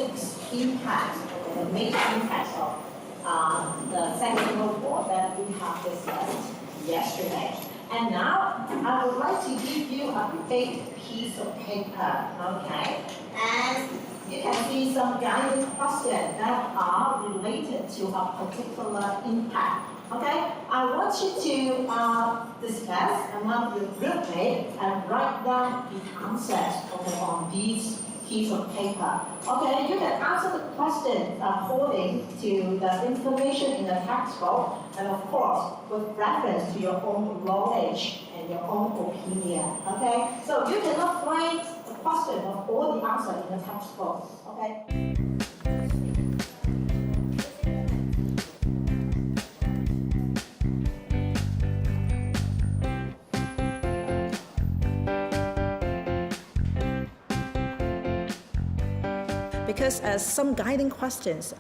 six impacts, the major impacts of the Second World War that we have discussed yesterday. And now I would like to give you a big piece of paper, okay? And you can see some guided questions that are related to a particular impact. Okay, I want you to discuss among your groupmates and write down the answers on these piece of paper. Okay, you can answer the questions according to the information in the textbook, and of course with reference to your own knowledge and your own opinion. Okay, so you cannot find the question of all the answers in the textbook. Okay. Because some guiding questions,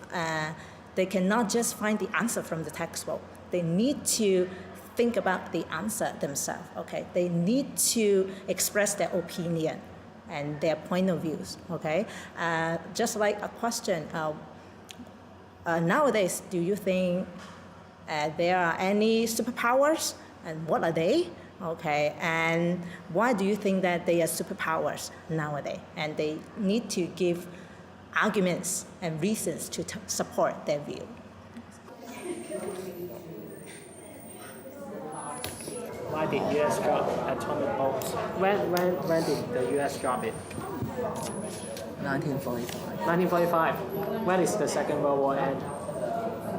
they cannot just find the answer from the textbook. They need to think about the answer themselves, okay? They need to express their opinion and their point of views, okay? Just like a question, nowadays, do you think there are any superpowers, and what are they? Okay, and why do you think that they are superpowers nowadays? And they need to give arguments and reasons to support their view. Why did U.S. drop atomic bombs? When did the U.S. drop it? 1945. 1945. When is the Second World War end?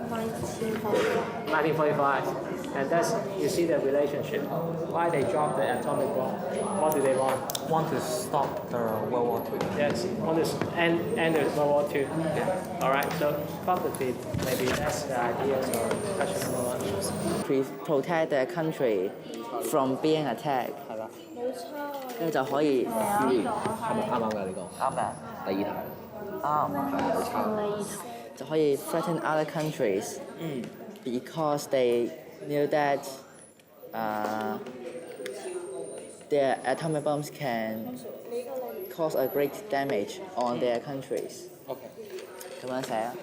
1945. And that's, you see the relationship. Why they dropped the atomic bomb? What do they want? Want to stop the World War II. Yes, want to end the World War II. Yeah. All right, so probably maybe that's the idea. So question number one. Protect their country from being attacked. 係啦，跟住就可以係咪啱㗎？呢個啱㗎，第二題啱係好差。就可以 threaten other countries because they knew that their atomic bombs can cause a great damage on their countries. OK。咁樣寫啊。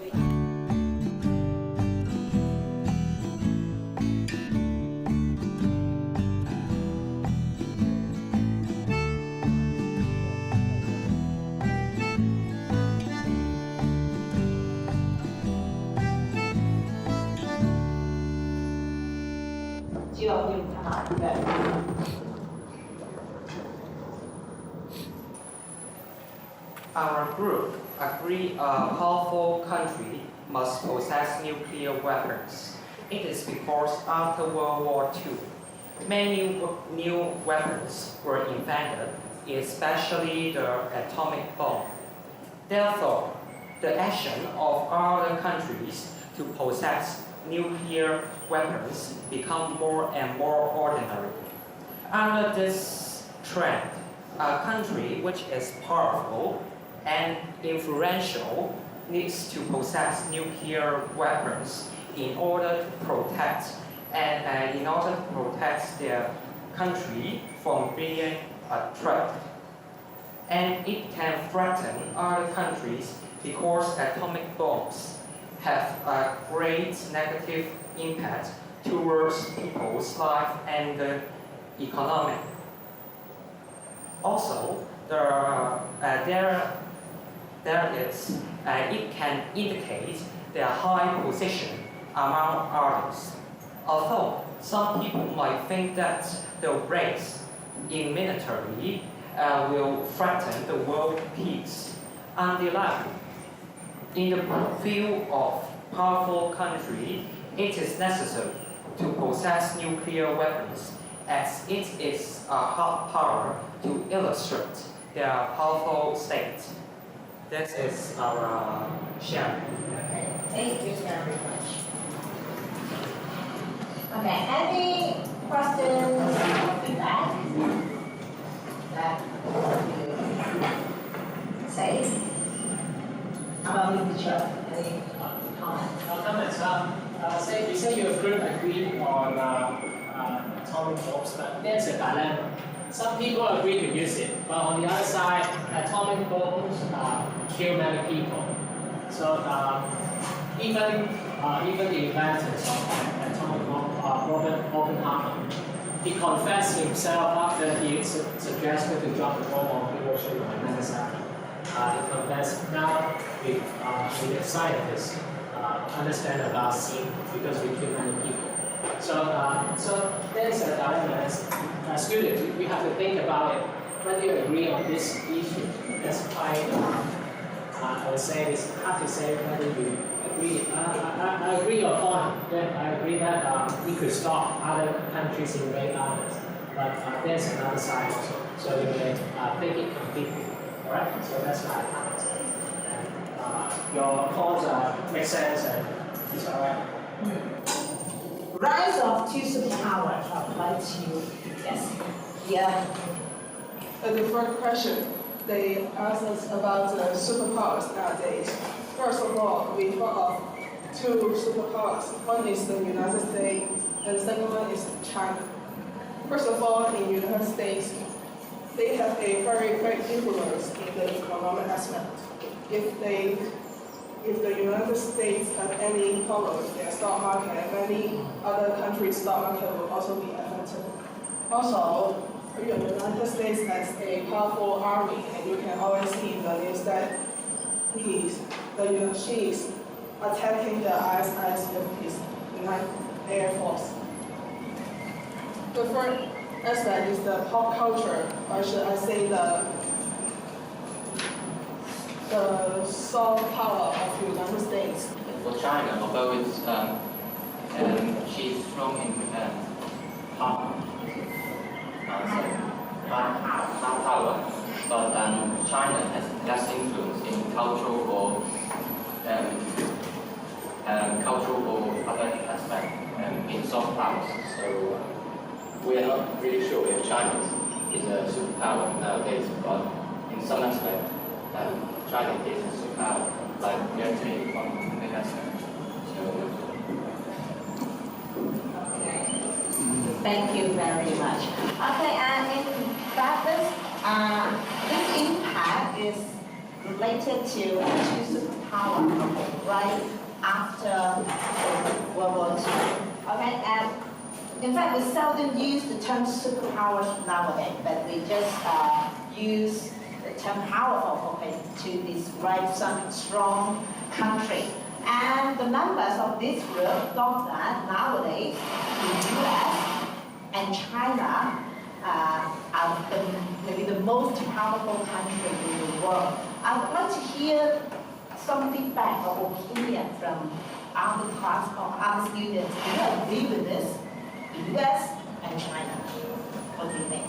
Our group agree a powerful country must possess nuclear weapons. It is because after World War II, many new weapons were invented, especially the atomic bomb. Therefore, the action of other countries to possess nuclear weapons become more and more ordinary. Under this trend, a country which is powerful and influential needs to possess nuclear weapons in order to protect their country from being a threat. And it can threaten other countries because atomic bombs have a great negative impact towards people's life and the economy. Also, it can indicate their high position among others. Although some people might think that the race in military will threaten the world peace. On the other, in the field of powerful country, it is necessary to possess nuclear weapons, as it is a hard power to illustrate their powerful state. That is our sharing. Thank you very much. Okay, any questions or feedback that you say about the teacher? Any comment? You say your group agreed on atomic bombs, but there's a dilemma. Some people agree to use it, But on the other side, atomic bombs kill many people. So even the inventors of atomic bomb, Robert Oppenheimer, he confessed himself after he suggested to drop the bomb on Hiroshima and Nagasaki. He confessed, now we the scientists understand about sin because we kill many people. So there's a dilemma. As students, we have to think about it. Whether you agree on this issue, that's quite, I would say it's hard to say whether you agree. I agree your point. I agree that we could stop other countries invade others. But there's another side also. So you may take it completely. Alright? So that's my comment. And your points make sense and it's alright. Rise of two superpowers. I would like to, yes. Yeah. The first question, they asked us about superpowers nowadays. First of all, we thought of two superpowers. One is the United States, and the second one is China. First of all, in the United States, they have a very great influence in the economic aspect. If the United States have any problems in their stock market, many other countries' stock market will also be affected. Also, the United States has a powerful army, and you can always see in the news that she's attacking the ISIS with his Air Force. The third aspect is the pop culture, or should I say the soft power of the United States. For China, although she's strong in hard power, but China has less influence in cultural or other aspects in soft powers. So we are not really sure if China is a superpower nowadays, but in some aspects, China is a superpower, like military on the aspect. So. Thank you very much. Okay, and in fact, this impact is related to two superpowers right after World War II. Okay, and in fact, we seldom use the term superpowers nowadays, but we just use the term powerful, okay, to describe some strong country. And the members of this group thought that nowadays the U.S. and China are maybe the most powerful country in the world. I would like to hear some feedback or opinion from other class or other students. Do you agree with this? The U.S. and China. What do you think?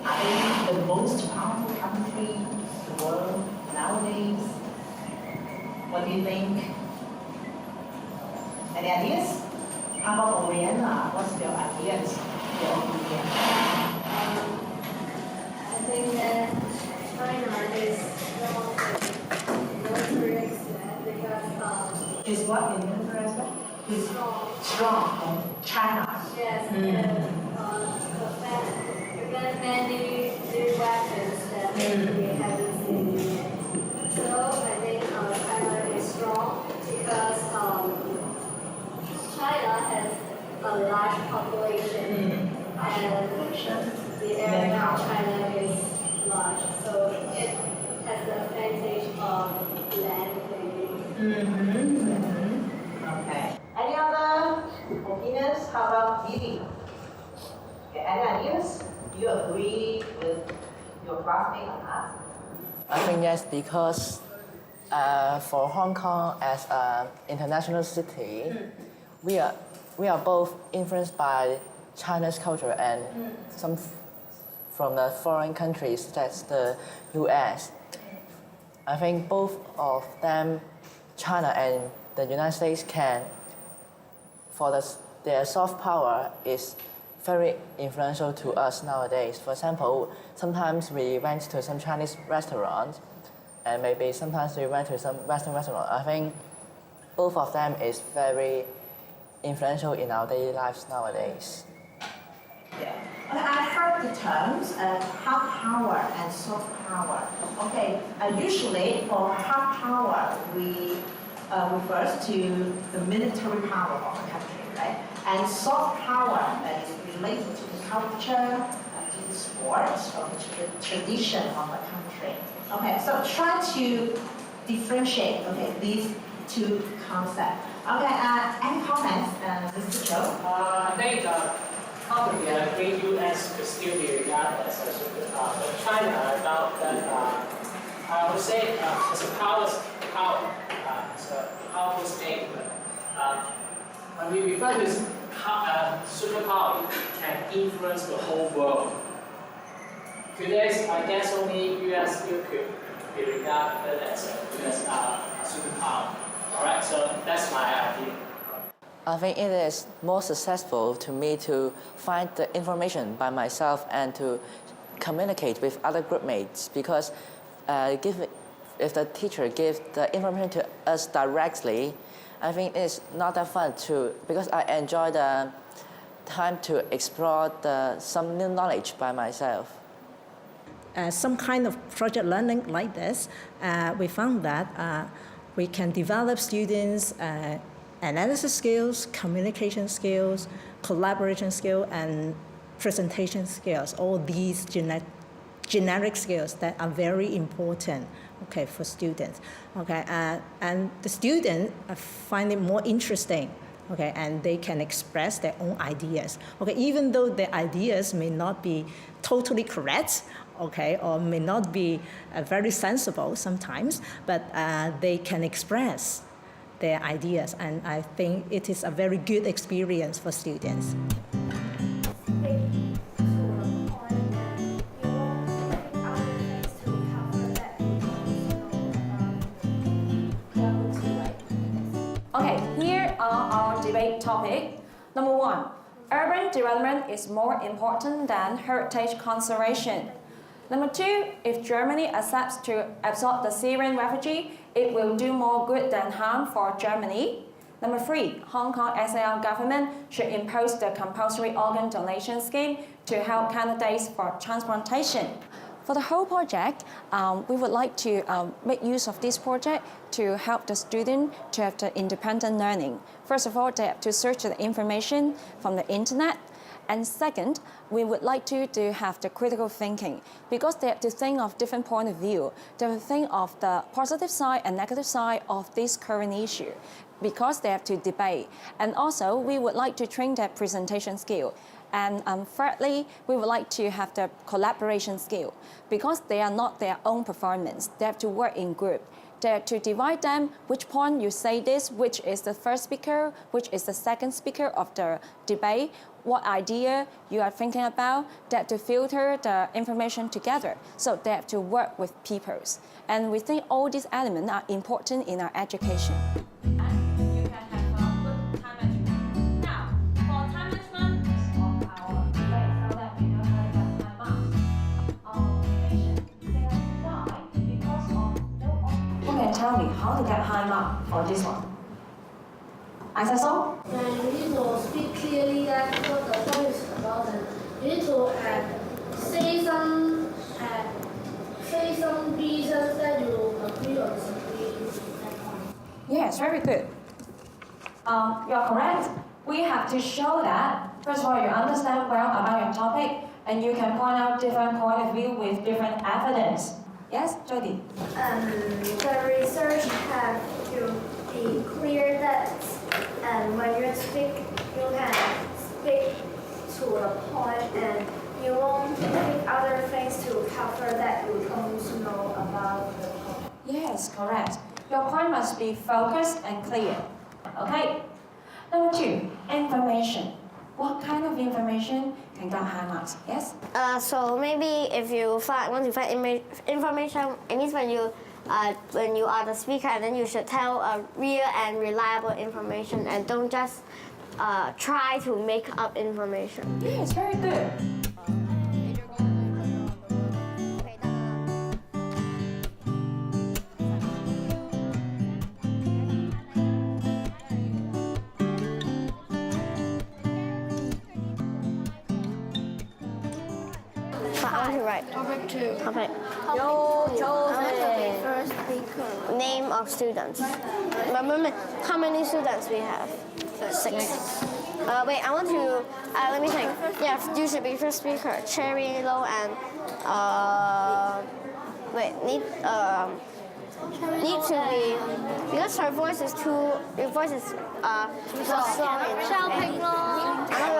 Are they the most powerful country in the world nowadays? What do you think? Any ideas? How about Oriana? What's your ideas? Your opinion? I think that China is the most military because Is what in military aspect? Is strong. strong. China. Yes, because many new weapons that we haven't seen yet. So I think China is strong because China has a large population and the area of China is large, so it has the advantage of land maybe. Okay. Any other opinions? How about Didi? Okay, any ideas? Do you agree with your classmate on that? I think yes, because for Hong Kong as an international city, we are both influenced by China's culture and some from the foreign countries such as the U.S. I think both of them, China and the United States, their soft power is very influential to us nowadays. For example, sometimes we went to some Chinese restaurants, and maybe sometimes we went to some Western restaurant. I think both of them is very influential in our daily lives nowadays. Yeah. Okay, I heard the terms hard power and soft power. Okay, usually for hard power, we refers to the military power of the country, right? And soft power is related to the culture, to the sports, or to the tradition of the country. Okay, so try to differentiate these two concepts. Okay, any comments, Mr. Cho? I think probably agree U.S. could still be regarded as a superpower, but China, I doubt that. I would say as a power, it's a powerful statement. When we refer to superpower, it can influence the whole world. Today, I guess only U.S. still could be regarded as a superpower. All right, so that's my idea. I think it is more successful to me to find the information by myself and to communicate with other group mates because if the teacher gives the information to us directly, I think it's not that fun because I enjoy the time to explore some new knowledge by myself. Some kind of project learning like this, we found that we can develop students' analysis skills, communication skills, collaboration skills, and presentation skills. All these generic skills that are very important, for students. And the students find it more interesting. And they can express their own ideas. Even though their ideas may not be totally correct, or may not be very sensible sometimes, but they can express their ideas, and I think it is a very good experience for students. Okay, here are our debate topic. Number 1, urban development is more important than heritage conservation. Number 2, if Germany accepts to absorb the Syrian refugee, it will do more good than harm for Germany. Number 3, Hong Kong SAR government should impose the compulsory organ donation scheme to help candidates for transplantation. For the whole project, we would like to make use of this project to help the student to have the independent learning. First of all, they have to search the information from the internet. And second, we would like to have the critical thinking because they have to think of different point of view. They have to think of the positive side and negative side of this current issue because they have to debate. And also, we would like to train their presentation skill. And thirdly, we would like to have the collaboration skill because they are not their own performance. They have to work in group. They have to divide them, which point you say this, which is the first speaker, which is the second speaker of the debate, what idea you are thinking about, they have to filter the information together. So they have to work with peoples. And we think all these elements are important in our education. Tell me how to get high mark for this one. I said so? You need to speak clearly that what the point is about, and you need to say some reasons that you agree or disagree with that point. Yes, very good. You're correct. We have to show that, first of all, you understand well about your topic, and you can point out different point of view with different evidence. Yes, Jody? The research have to be clear that when you speak, you can speak to the point and you won't pick other things to cover that you don't know about the topic. Yes, correct. Your point must be focused and clear. Okay? Number 2, information. What kind of information can get high marks? Yes? So maybe if you want to find information, it means when you are the speaker, and then you should tell real and reliable information and don't just try to make up information. Yes, very good. want to write. Topic 2. Okay. First speaker. Name of students. Remember how many students we have? 6. Wait, I want to. Let me think. Yeah, you should be first speaker. Cherry, Lo, and wait. Need to be because her voice is too. Your voice is too soft. Xiaoping Lo.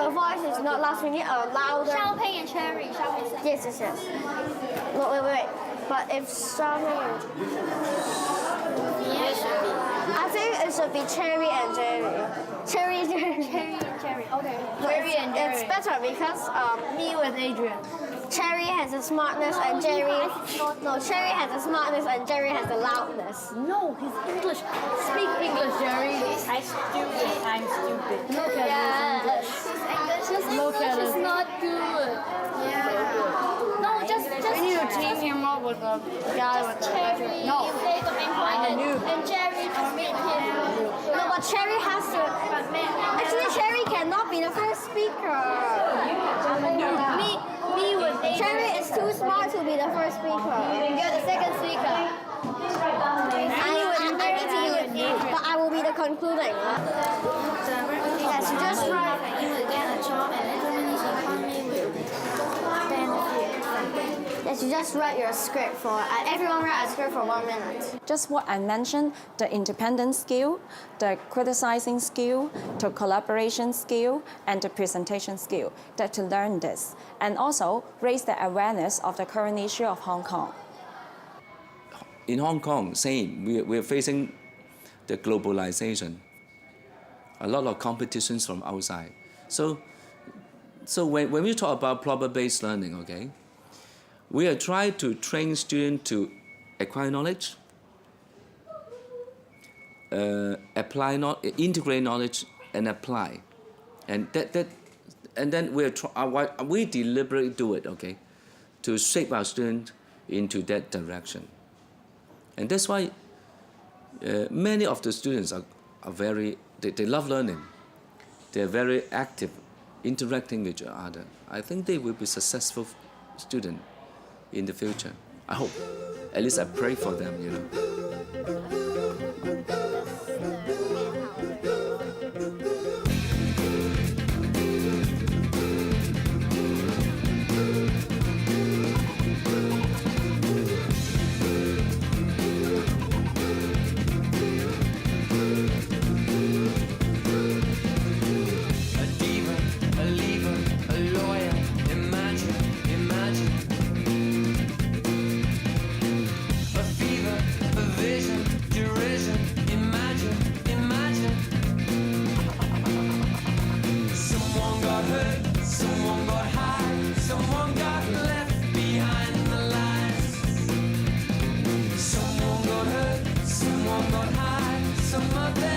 Your voice is not loud. We need a louder. Xiaoping and Cherry. Yes. No, wait. But if Xiaoping I think it should be Cherry and Jerry. Cherry and Jerry. Okay. It's better because Me with Adrian. Cherry has the smartness and Jerry. No, Cherry has the smartness and Jerry has the loudness. No, he's English. Speak English, Jerry. I'm stupid. Look at his English. His English is not good. Yeah. No, just. We need to team him up with a guy with Cherry. No. And Jerry to meet him. No, but Cherry has to. Actually, Cherry cannot be the first speaker. Me with Adrian. Cherry is too smart to be the first speaker. You're the second speaker. I'm ready to do it, but I will be the concluding. Yes, you just write. You will get a job and Germany's economy will benefit. Yes, you just write your script for. Everyone write a script for 1 minute. Just what I mentioned, the independent skill, the criticizing skill, the collaboration skill, and the presentation skill, that to learn this, and also raise the awareness of the current issue of Hong Kong. In Hong Kong, same, we're facing the globalization, a lot of competitions from outside. So when we talk about problem-based learning, okay, we are trying to train students to acquire knowledge, integrate knowledge and apply, and then we deliberately do it, okay, to shape our students into that direction, and that's why many of the students are very they love learning, they're very active, interacting with each other. I think they will be successful students in the future. I hope. At least I pray for them, you know. Someone got high, some of them